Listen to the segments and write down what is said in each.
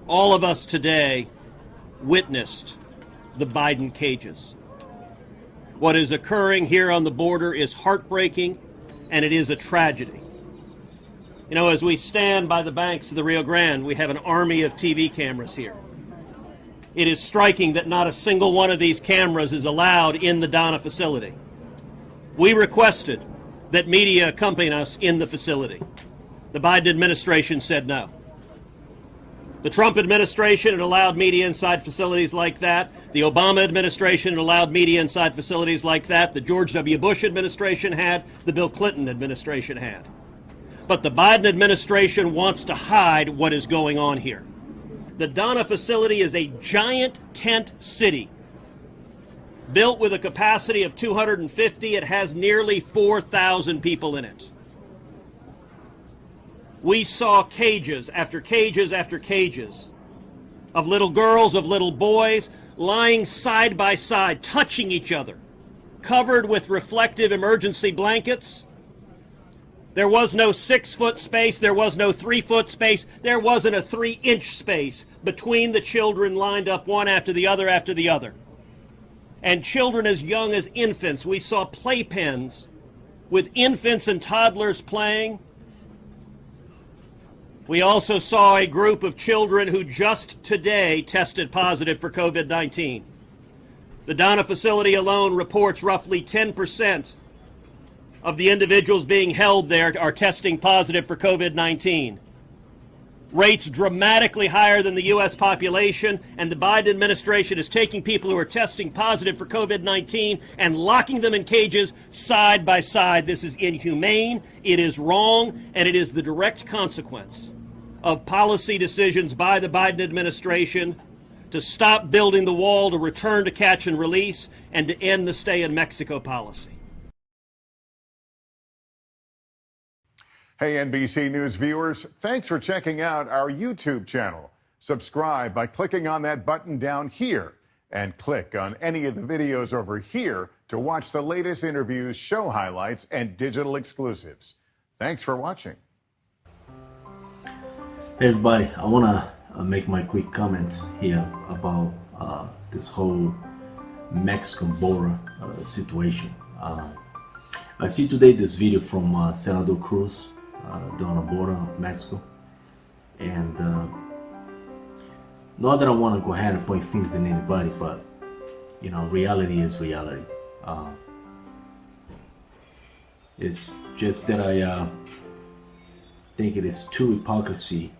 All of us today witnessed the Biden cages. What is occurring here on the border is heartbreaking, and it is a tragedy. You know, as we stand by the banks of the Rio Grande, we have an army of TV cameras here. It is striking that not a single one of these cameras is allowed in the Donna facility. We requested that media accompany us in the facility. The Biden administration said no. The Trump administration had allowed media inside facilities like that. The Obama administration had allowed media inside facilities like that. The George W. Bush administration had. The Bill Clinton administration had. But the Biden administration wants to hide what is going on here. The Donna facility is a giant tent city built with a capacity of 250. It has nearly 4,000 people in it. We saw cages after cages after cages of little girls, of little boys, lying side by side, touching each other, covered with reflective emergency blankets. There was no 6-foot space. There was no 3-foot space. There wasn't a 3-inch space between the children lined up one after the other after the other. And children as young as infants. We saw playpens with infants and toddlers playing. We also saw a group of children who just today tested positive for COVID-19. The Donna facility alone reports roughly 10% of the individuals being held there are testing positive for COVID-19. Rates dramatically higher than the U.S. population, and the Biden administration is taking people who are testing positive for COVID-19 and locking them in cages side by side. This is inhumane, it is wrong, and it is the direct consequence of policy decisions by the Biden administration to stop building the wall, to return to catch and release, and to end the stay in Mexico policy. Hey, NBC News viewers, thanks for checking out our YouTube channel. Subscribe by clicking on that button down here and click on any of the videos over here to watch the latest interviews, show highlights, and digital exclusives. Thanks for watching. Hey everybody, I want to make my quick comments here about this whole Mexican border situation. I see today this video from Senator Cruz down the border of Mexico, and not that I want to go ahead and point fingers at anybody, but you know, reality is reality. It's just that I think it is true hypocrisy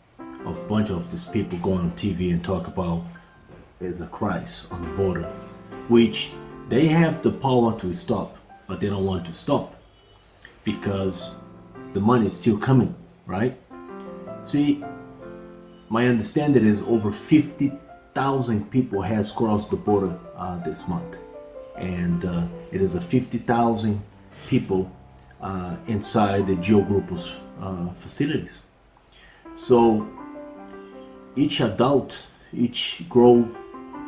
of a bunch of these people going on TV and talk about there's a crisis on the border, which they have the power to stop, but they don't want to stop because the money is still coming, right? See, my understanding is over 50,000 people has crossed the border this month, and it is a 50,000 people inside the GEO Group's facilities. So each adult, each grown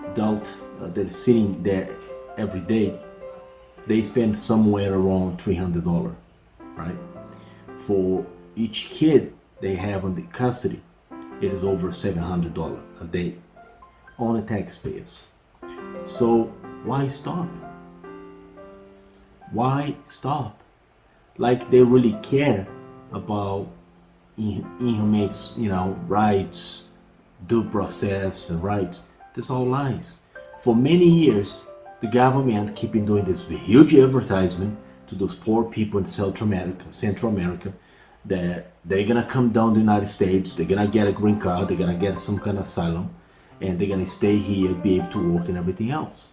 adult that is sitting there every day, they spend somewhere around $300, right? For each kid they have in the custody, it is over $700 a day on the taxpayers. So why stop? Why stop? Like they really care about inhumane, you know, rights, due process and rights. That's all lies. For many years, the government keeping doing this huge advertisement to those poor people in Central America, that they're gonna come down to the United States, they're gonna get a green card, they're gonna get some kind of asylum, and they're gonna stay here, be able to work and everything else.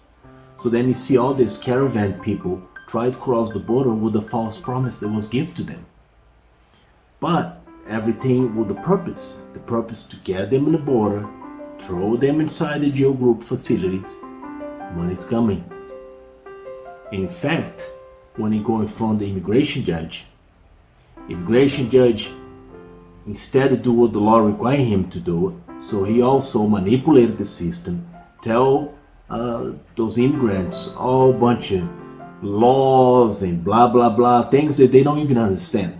So then you see all these caravan people try to cross the border with a false promise that was given to them. But everything with the purpose to get them in the border, throw them inside the GEO Group facilities. Money's coming. In fact, when you go in front of the immigration judge, instead of do what the law requires him to do, so he also manipulated the system, tell those immigrants all bunch of laws and blah blah blah, things that they don't even understand,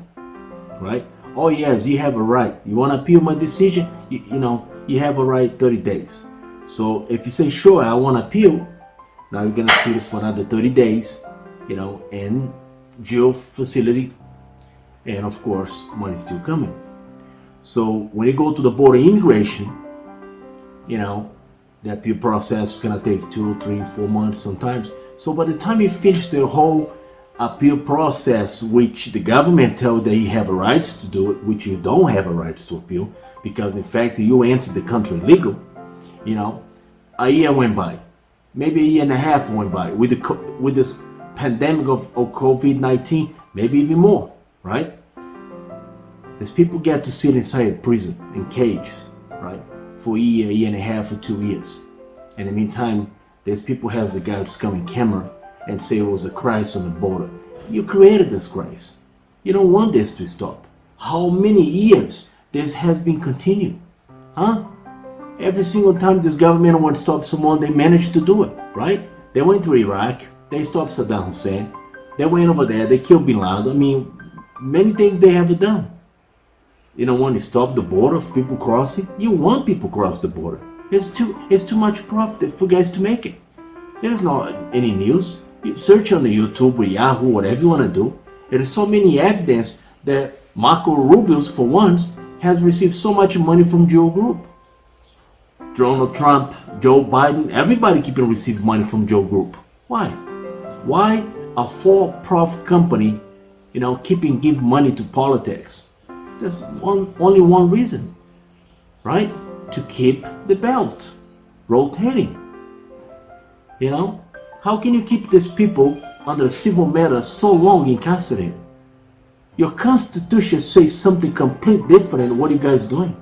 right? Oh yes, you have a right. You want to appeal my decision? You know, you have a right 30 days. So if you say, sure, I want to appeal, now you're going to appeal for another 30 days, you know, in jail facility. And of course, money's still coming. So when you go to the border immigration, you know, the appeal process is going to take 2, 3, 4 months sometimes. So by the time you finish the whole appeal process, which the government tells that you have rights to do it, which you don't have a rights to appeal, because in fact you entered the country legal, you know, a year went by, maybe a year and a half went by with this pandemic of COVID-19, maybe even more, right? These people get to sit inside prison in cages, right, for a year and a half or 2 years. In the meantime, these people have the guys come in camera and say it was a crisis on the border. You created this crisis. You don't want this to stop. How many years this has been continued? Huh? Every single time this government wants to stop someone, they manage to do it, right? They went to Iraq, they stopped Saddam Hussein, they went over there, they killed Bin Laden. I mean, many things they have done. You don't want to stop the border of people crossing? You want people cross the border. It's too much profit for guys to make it. There's not any news. You search on the YouTube or Yahoo, whatever you want to do. There is so many evidence that Marco Rubio, for once, has received so much money from GEO Group. Donald Trump, Joe Biden, everybody keeping receiving money from GEO Group. Why? Why a for-profit company, you know, keeping give money to politics? There's only one reason, right? To keep the belt rotating. You know, how can you keep these people under civil matter so long incarcerated? Your constitution says something completely different than what you guys doing.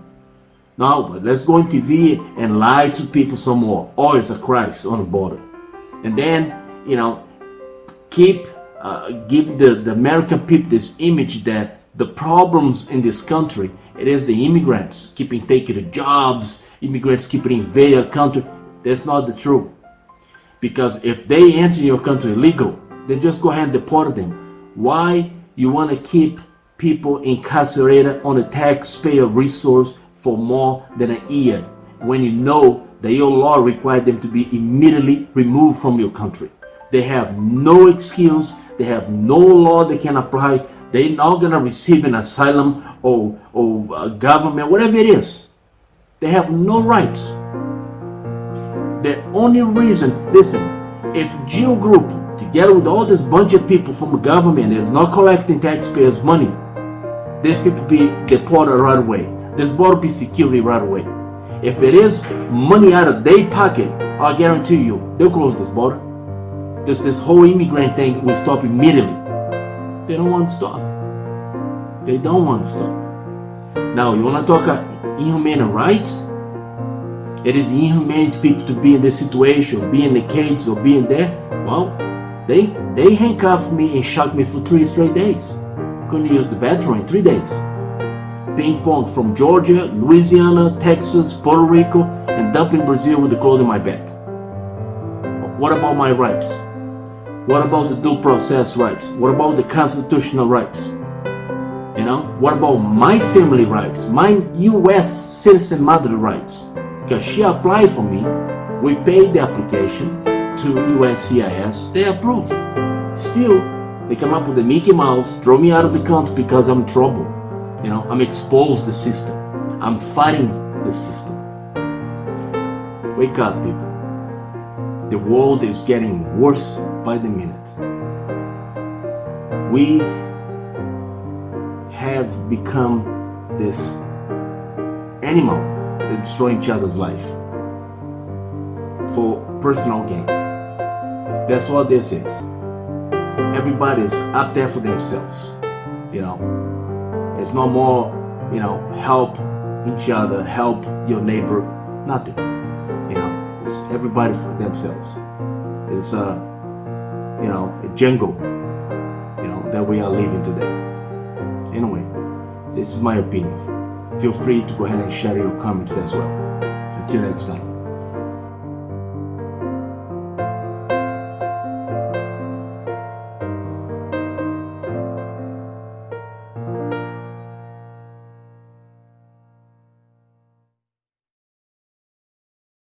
No, but let's go on TV and lie to people some more. Oh, it's a crisis on the border. And then, you know, keep give the American people this image that the problems in this country, it is the immigrants keeping taking the jobs, immigrants keeping invading our country. That's not the truth. Because if they enter your country illegal, then just go ahead and deport them. Why you want to keep people incarcerated on a taxpayer resource for more than a year when you know that your law requires them to be immediately removed from your country? They have no excuse. They have no law they can apply. They're not going to receive an asylum or government, whatever it is. They have no rights. The only reason, listen, if GEO Group, together with all this bunch of people from the government that is not collecting taxpayers' money, these people be deported right away. This border be security right away. If it is money out of their pocket, I guarantee you, they'll close this border. This whole immigrant thing will stop immediately. They don't want to stop. They don't want to stop. Now, you want to talk inhumane rights? It is inhumane to people to be in this situation, be in the cage or be in there. Well, they handcuffed me and shocked me for 3 straight days. Couldn't use the bathroom in 3 days. Ping pong from Georgia, Louisiana, Texas, Puerto Rico, and dumped in Brazil with the clothes in my back. What about my rights? What about the due process rights? What about the constitutional rights? You know, what about my family rights? My U.S. citizen mother rights? Because she applied for me, we paid the application to USCIS, they approved. Still, they come up with the Mickey Mouse, throw me out of the country because I'm in trouble. You know, I'm exposed to the system. I'm fighting the system. Wake up, people. The world is getting worse by the minute. We have become this animal that destroys each other's life for personal gain. That's what this is. Everybody's up there for themselves. You know, it's no more, you know, help each other, help your neighbor, nothing. You know, it's everybody for themselves. It's you know, a jungle, you know, that we are living today. Anyway, this is my opinion. Feel free to go ahead and share your comments as well. Until next time.